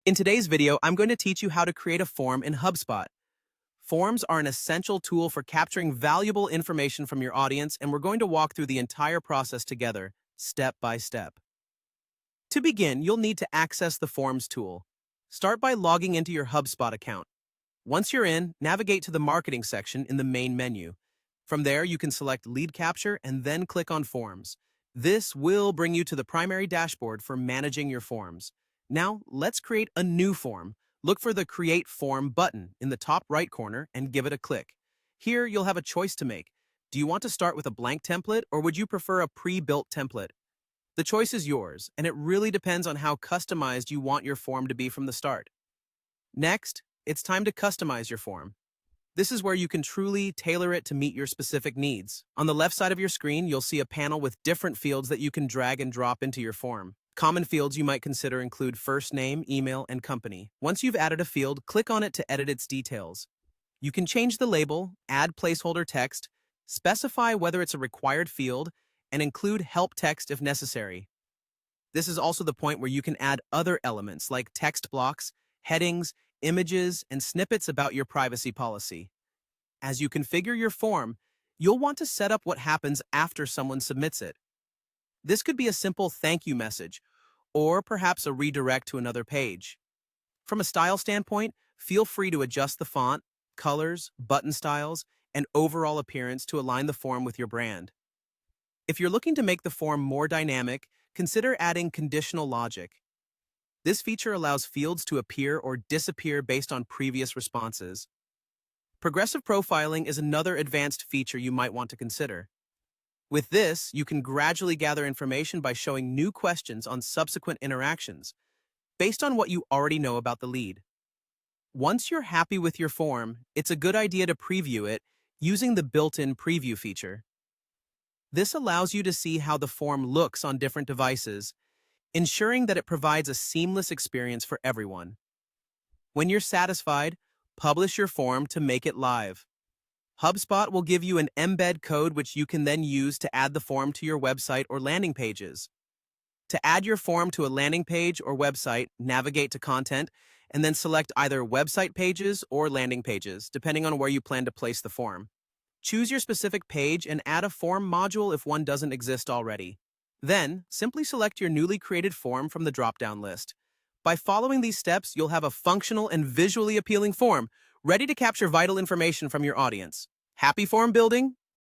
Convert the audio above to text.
In today's video, I'm going to teach you how to create a form in HubSpot. Forms are an essential tool for capturing valuable information from your audience, and we're going to walk through the entire process together, step by step. To begin, you'll need to access the Forms tool. Start by logging into your HubSpot account. Once you're in, navigate to the Marketing section in the main menu. From there, you can select Lead Capture and then click on Forms. This will bring you to the primary dashboard for managing your forms. Now, let's create a new form. Look for the Create Form button in the top right corner and give it a click. Here, you'll have a choice to make. Do you want to start with a blank template, or would you prefer a pre-built template? The choice is yours, and it really depends on how customized you want your form to be from the start. Next, it's time to customize your form. This is where you can truly tailor it to meet your specific needs. On the left side of your screen, you'll see a panel with different fields that you can drag and drop into your form. Common fields you might consider include first name, email, and company. Once you've added a field, click on it to edit its details. You can change the label, add placeholder text, specify whether it's a required field, and include help text if necessary. This is also the point where you can add other elements like text blocks, headings, images, and snippets about your privacy policy. As you configure your form, you'll want to set up what happens after someone submits it. This could be a simple thank you message, or perhaps a redirect to another page. From a style standpoint, feel free to adjust the font, colors, button styles, and overall appearance to align the form with your brand. If you're looking to make the form more dynamic, consider adding conditional logic. This feature allows fields to appear or disappear based on previous responses. Progressive profiling is another advanced feature you might want to consider. With this, you can gradually gather information by showing new questions on subsequent interactions, based on what you already know about the lead. Once you're happy with your form, it's a good idea to preview it using the built-in preview feature. This allows you to see how the form looks on different devices, ensuring that it provides a seamless experience for everyone. When you're satisfied, publish your form to make it live. HubSpot will give you an embed code which you can then use to add the form to your website or landing pages. To add your form to a landing page or website, navigate to Content, and then select either website pages or landing pages, depending on where you plan to place the form. Choose your specific page and add a form module if one doesn't exist already. Then, simply select your newly created form from the drop-down list. By following these steps, you'll have a functional and visually appealing form, ready to capture vital information from your audience. Happy form building?